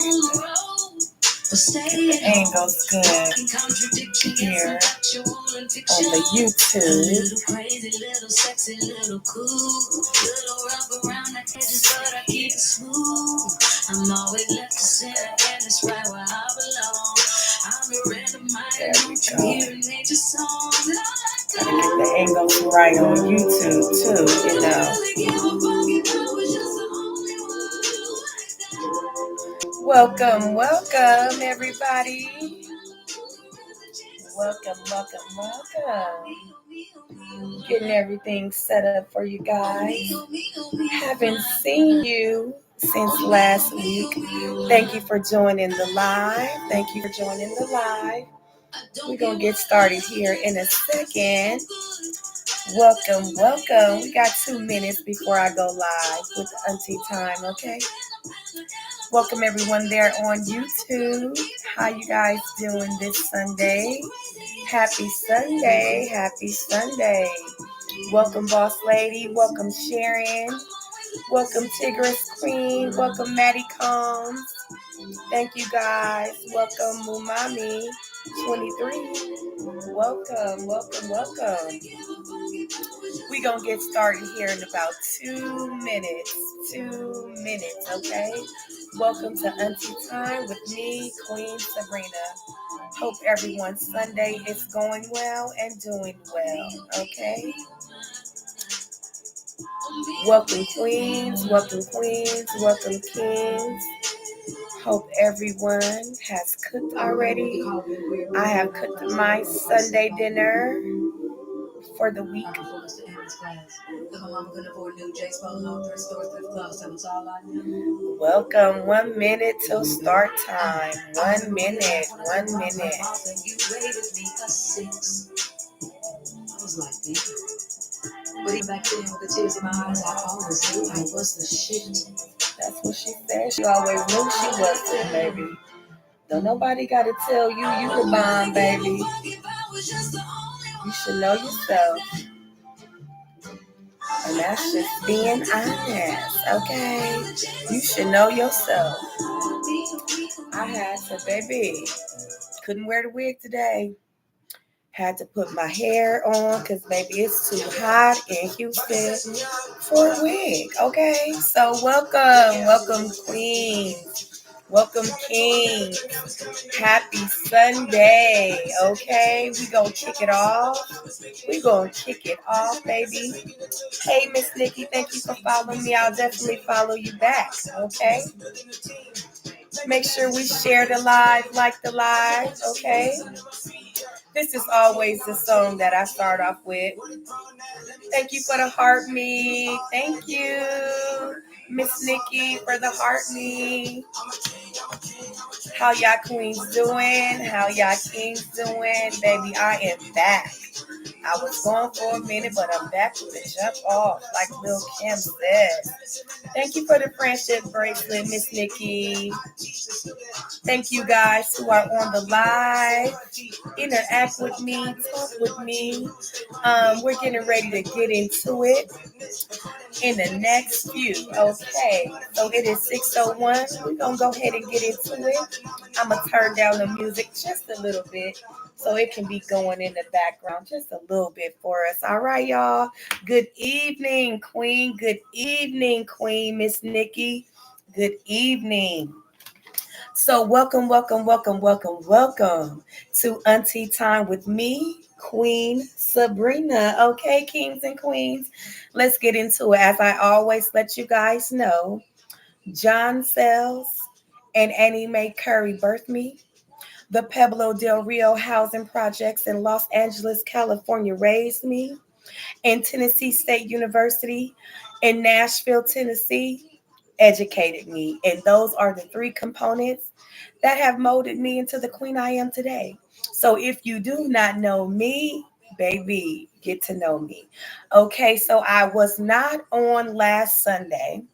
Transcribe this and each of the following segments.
The angle's good here on the YouTube. I'm always left to center and it's right where I belong. I'm a random mind and hearing nature song. Gotta get the angles right on YouTube too, you know. Welcome everybody. Welcome. Getting everything set up for you guys. Haven't seen you since last week. Thank you for joining the live. We're going to get started here in a second. Welcome. We got 2 minutes before I go live with Auntie Time, okay? Welcome everyone there on YouTube. How you guys doing this Sunday? Happy Sunday. Welcome Boss Lady. Welcome Sharon. Welcome Tigress Queen. Welcome Maddie Combs. Thank you guys. Welcome Mumami 23. Welcome. We're going to get started here in about 2 minutes. 2 minutes, okay? Welcome to Auntie Time with me, Queen Sabrina. Hope everyone's Sunday is going well and doing well, okay? Welcome queens, welcome kings. Hope everyone has cooked already. I have cooked my Sunday dinner for the week. Welcome. 1 minute till start time. 1 minute. I was like, damn. But even back then with the tears in my eyes, I always knew I was the shit. That's what she said. She always knew she was it, baby. Don't nobody got to tell you the bomb, baby. You should know yourself. And that's just being honest, okay? You should know yourself. I had to, baby. Couldn't wear the wig today. Had to put my hair on because, baby, it's too hot in Houston for a wig, okay? So welcome, queens. Welcome, kings. Happy Sunday, okay? We gonna kick it off. Baby. Hey, Miss Nikki, thank you for following me. I'll definitely follow you back, okay? Make sure we share the live, like the live, okay? This is always the song that I start off with. Thank you for the heart me. Thank you, Miss Nikki, for the heart me. How y'all queens doing? How y'all kings doing? Baby, I am back. I was gone for a minute, but I'm back with the jump off, like Lil Kim said. Thank you for the friendship bracelet, Miss Nikki. Thank you guys who are on the live. Interact with me, talk with me. We're getting ready to get into it in the next few. Okay, so it is 6:01. We're going to go ahead and get into it. I'm going to turn down the music just a little bit so it can be going in the background just a little bit for us. All right, y'all. Good evening, Queen. Good evening, Queen Miss Nikki. Good evening. So welcome to Auntie Time with me, Queen Sabrina. Okay, kings and queens, let's get into it. As I always let you guys know, John Sells and Annie Mae Curry birthed me. The Pueblo del Rio housing projects in Los Angeles, California raised me. And Tennessee State University in Nashville, Tennessee educated me. And those are the 3 components that have molded me into the queen I am today. So if you do not know me, baby, get to know me. Okay, so I was not on last Sunday.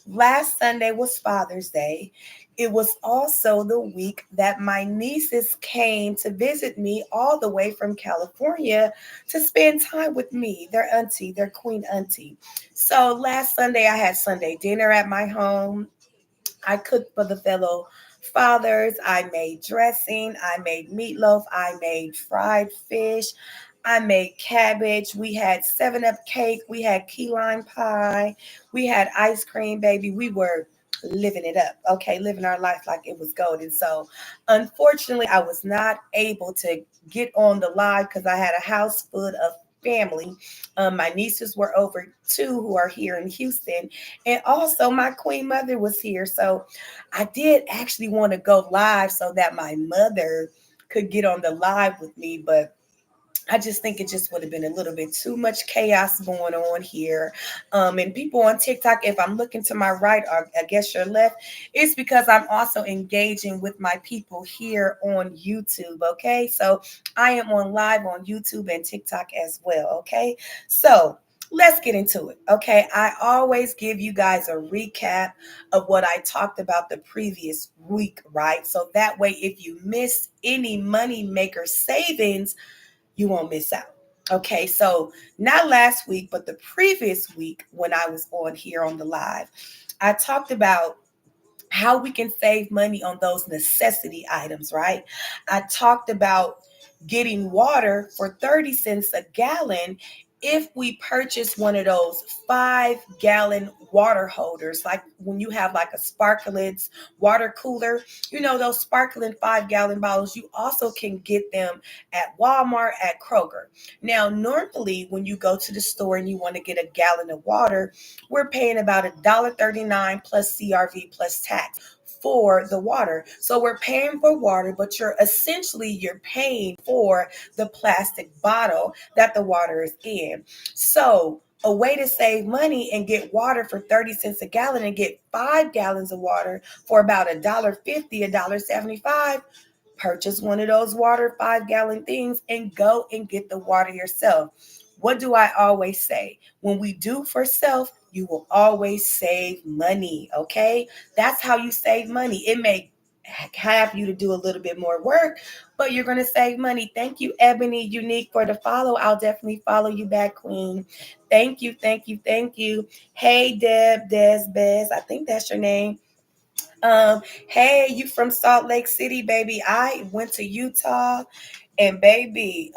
Last Sunday was Father's Day. It was also the week that my nieces came to visit me all the way from California to spend time with me, their auntie, their queen auntie. So last Sunday, I had Sunday dinner at my home. I cooked for the fellow fathers. I made dressing. I made meatloaf. I made fried fish. I made cabbage. We had 7-Up cake. We had key lime pie. We had ice cream, baby. We were living it up, okay? Living our life like it was golden. So, unfortunately, I was not able to get on the live because I had a house full of family. My nieces were over too, who are here in Houston. And also, my queen mother was here. So, I did actually want to go live so that my mother could get on the live with me, but I just think it just would have been a little bit too much chaos going on here. And people on TikTok, if I'm looking to my right or I guess your left, it's because I'm also engaging with my people here on YouTube. Okay. So I am on live on YouTube and TikTok as well. Okay. So let's get into it. Okay. I always give you guys a recap of what I talked about the previous week, right? So that way, if you miss any money maker savings, you won't miss out. Okay, so not last week, but the previous week when I was on here on the live, I talked about how we can save money on those necessity items, right? I talked about getting water for 30 cents a gallon if we purchase one of those 5-gallon water holders, like when you have like a Sparkletts water cooler, those sparkling 5-gallon bottles, you also can get them at Walmart, at Kroger. Now, normally when you go to the store and you want to get a gallon of water, we're paying about $1.39 plus CRV plus tax for the water. So we're paying for water, but you're paying for the plastic bottle that the water is in. So a way to save money and get water for 30 cents a gallon and get 5 gallons of water for about $1.50, $1.75, purchase one of those water 5-gallon things and go and get the water yourself. What do I always say? When we do for self, you will always save money. Okay. That's how you save money. It may have you to do a little bit more work, but you're going to save money. Thank you, Ebony Unique, for the follow. I'll definitely follow you back, Queen. Thank you. Thank you. Thank you. Hey, Des Bez. I think that's your name. Hey, you from Salt Lake City, baby. I went to Utah, and baby,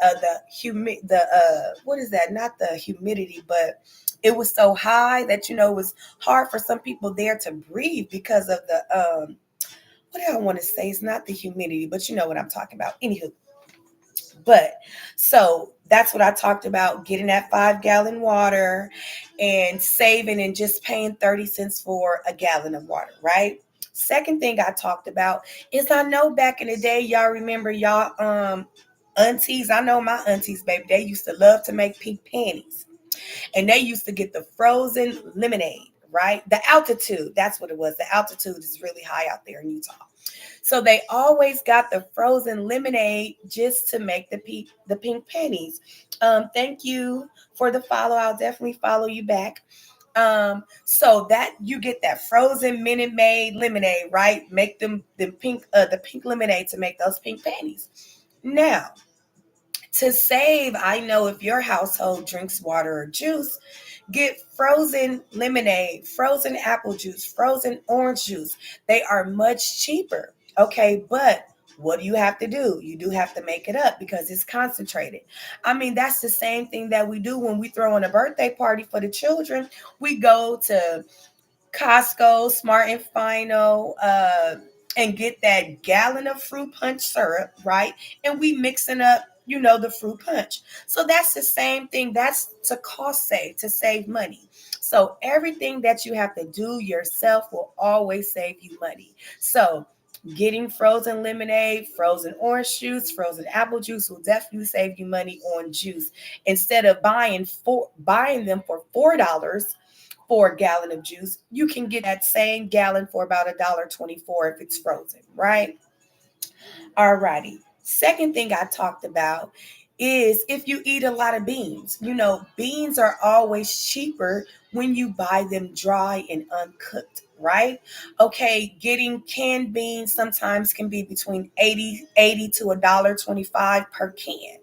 what is that? Not the humidity, but it was so high that it was hard for some people there to breathe because of the what do I want to say? It's not the humidity, but you know what I'm talking about. Anywho, but so that's what I talked about, getting that 5-gallon water and saving and just paying 30 cents for a gallon of water, right? Second thing I talked about is, I know back in the day, y'all remember y'all aunties. I know my aunties, baby, they used to love to make pink panties. And they used to get the frozen lemonade, right? The altitude, that's what it was. The altitude is really high out there in Utah. So they always got the frozen lemonade just to make the pink pennies. Thank you for the follow. I'll definitely follow you back. So that you get that frozen Minute Maid lemonade, right? Make them the pink lemonade to make those pink pennies. Now, to save, I know if your household drinks water or juice, get frozen lemonade, frozen apple juice, frozen orange juice. They are much cheaper. Okay, but what do you have to do? You do have to make it up because it's concentrated. I mean, that's the same thing that we do when we throw in a birthday party for the children. We go to Costco, Smart and Final, and get that gallon of fruit punch syrup, right? And we mixing up, the fruit punch. So that's the same thing. That's to cost save, to save money. So everything that you have to do yourself will always save you money. So getting frozen lemonade, frozen orange juice, frozen apple juice will definitely save you money on juice. Instead of buying them for $4 for a gallon of juice, you can get that same gallon for about $1.24 if it's frozen, right? Alrighty. Second thing I talked about is if you eat a lot of beans. Beans are always cheaper when you buy them dry and uncooked, right? Okay, getting canned beans sometimes can be between 80 to $1.25 per can.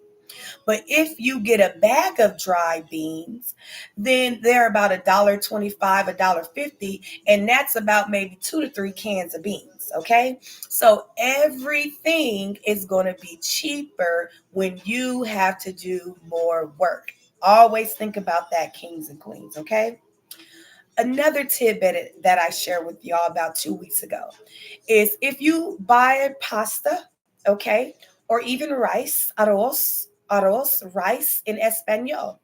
But if you get a bag of dry beans, then they're about $1.25, $1.50, and that's about maybe 2 to 3 cans of beans. Okay, so everything is going to be cheaper when you have to do more work. Always think about that, kings and queens. Okay. Another tidbit that I shared with y'all about 2 weeks ago is if you buy pasta, okay, or even rice, rice in Espanol,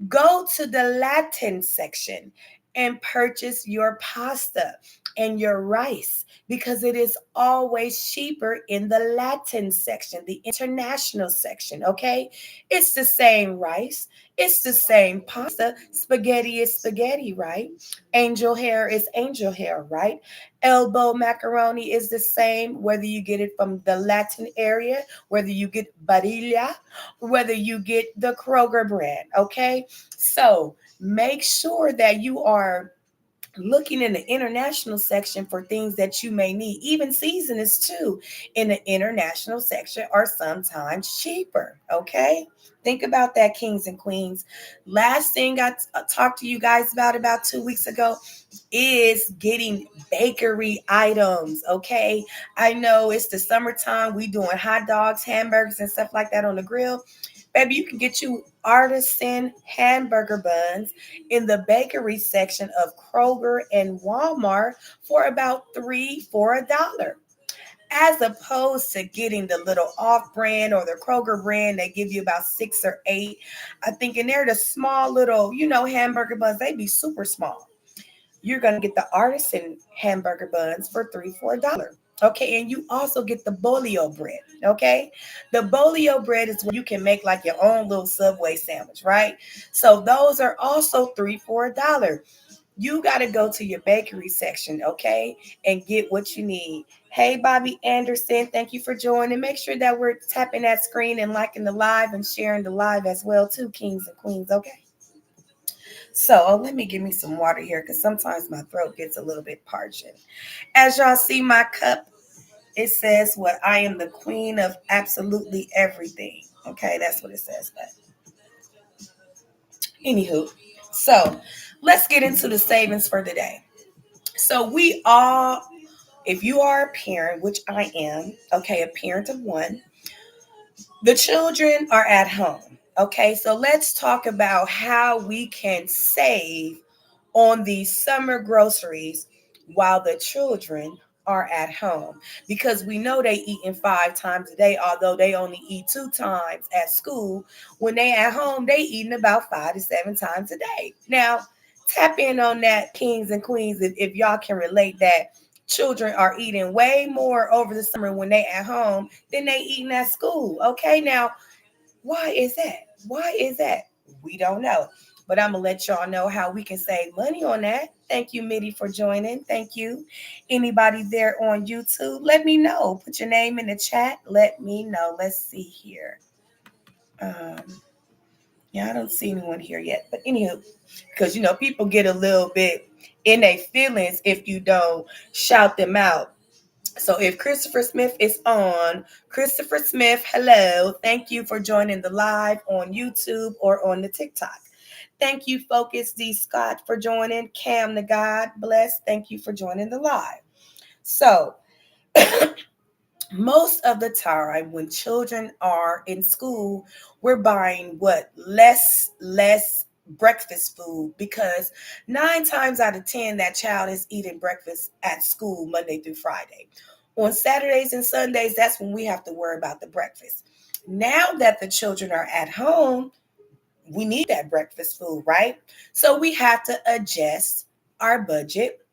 go to the Latin section and purchase your pasta and your rice because it is always cheaper in the Latin section, the international section, okay? It's the same rice, it's the same pasta. Spaghetti is spaghetti, right? Angel hair is angel hair, right? Elbow macaroni is the same whether you get it from the Latin area, whether you get Barilla, whether you get the Kroger brand, okay? So make sure that you are looking in the international section for things that you may need. Even seasonings too in the international section are sometimes cheaper. Okay. Think about that, kings and queens. Last thing I talked to you guys about 2 weeks ago is getting bakery items. Okay. I know it's the summertime. We doing hot dogs, hamburgers, and stuff like that on the grill. Baby, you can get you artisan hamburger buns in the bakery section of Kroger and Walmart for about $3 for $1. As opposed to getting the little off brand or the Kroger brand, they give you about 6 or 8. I think, and they're the small little, hamburger buns. They be super small. You're going to get the artisan hamburger buns for $3 for $1. Okay, and you also get the bolio bread. Okay, the bolio bread is where you can make like your own little Subway sandwich, right? So those are also $3 for $1. You got to go to your bakery section, okay, and get what you need. Hey, Bobby Anderson, thank you for joining. Make sure that we're tapping that screen and liking the live and sharing the live as well, too, kings and queens, okay? So let me give me some water here because sometimes my throat gets a little bit parching. As y'all see my cup, it says what I am the queen of absolutely everything. Okay, that's what it says. But anywho, so let's get into the savings for today. So we all, if you are a parent, which I am, okay, a parent of one, the children are at home. Okay, so let's talk about how we can save on these summer groceries while the children are at home, because we know they eating 5 times a day, although they only eat 2 times at school. When they at home, they eating about 5 to 7 times a day. Now tap in on that, kings and queens, if y'all can relate that children are eating way more over the summer when they at home than they eating at school. Okay, now why is that? Why is that? We don't know. But I'm going to let y'all know how we can save money on that. Thank you, Mitty, for joining. Thank you. Anybody there on YouTube, let me know. Put your name in the chat. Let me know. Let's see here. Um, yeah, I don't see anyone here yet. But anywho, because, people get a little bit in their feelings if you don't shout them out. So if Christopher Smith is on, Christopher Smith, hello. Thank you for joining the live on YouTube or on the TikTok. Thank you, Focus D. Scott, for joining. Cam the God bless. Thank you for joining the live. So most of the time when children are in school, we're buying what? Less breakfast food, because 9 times out of 10 that child is eating breakfast at school Monday through Friday. On Saturdays and Sundays, that's when we have to worry about the breakfast. Now that the children are at home, we need that breakfast food, right? So we have to adjust our budget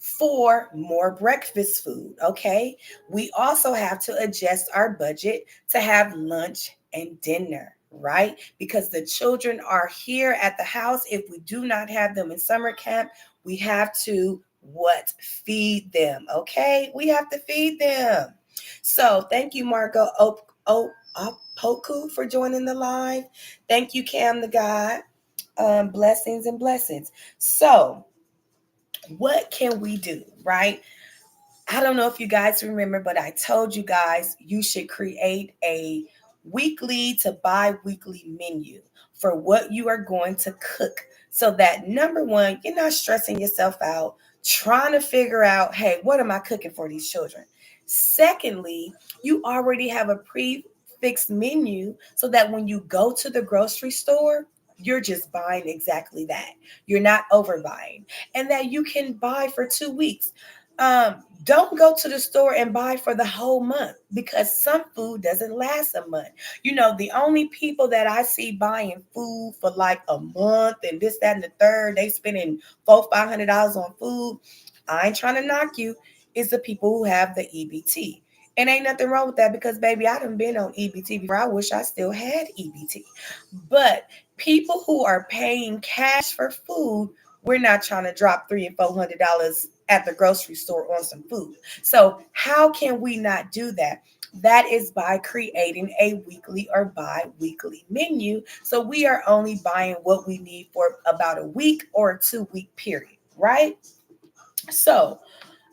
for more breakfast food. Okay. We also have to adjust our budget to have lunch and dinner, right? Because the children are here at the house. If we do not have them in summer camp, we have to what? Feed them. Okay. We have to feed them. So thank you, Marco Poku, for joining the live. Thank you, Cam the God. Blessings and blessings. So what can we do, right? I don't know if you guys remember, but I told you guys you should create a weekly to bi-weekly menu for what you are going to cook, so that number one, you're not stressing yourself out trying to figure out, hey, what am I cooking for these children? Secondly, you already have a prefixed menu so that when you go to the grocery store, you're just buying exactly that. You're not overbuying, and that you can buy for 2 weeks. Don't go to the store and buy for the whole month, because some food doesn't last a month. The only people that I see buying food for like a month and this, that, and the third, they spending $400-$500 on food. I ain't trying to knock you. Is the people who have the EBT. And ain't nothing wrong with that, because baby, I done been on EBT before. I wish I still had EBT. But people who are paying cash for food, we're not trying to drop $300 and $400 at the grocery store on some food. So how can we not do that? That is by creating a weekly or bi-weekly menu. So we are only buying what we need for about a week or a 2-week period, right? So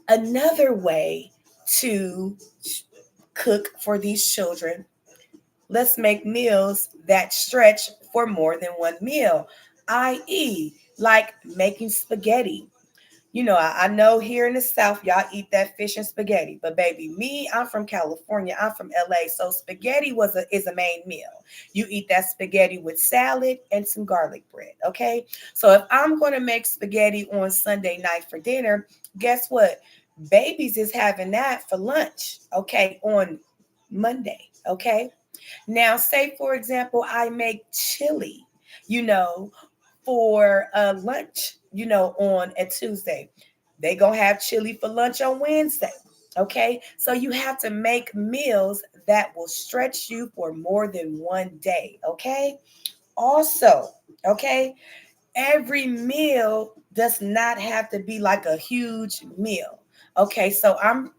another way to cook for these children, let's make meals that stretch for more than one meal, i.e., like making spaghetti. I know here in the South, y'all eat that fish and spaghetti, but baby, me, I'm from California, I'm from LA, so spaghetti is a main meal. You eat that spaghetti with salad and some garlic bread, okay? So if I'm going to make spaghetti on Sunday night for dinner, guess what? Babies is having that for lunch, okay, on Monday, okay? Now, say for example, I make chili, you know, for lunch, on a Tuesday. They gonna have chili for lunch on Wednesday. Okay, so you have to make meals that will stretch you for more than one day. Okay, also, okay, every meal does not have to be like a huge meal. Okay, so I'm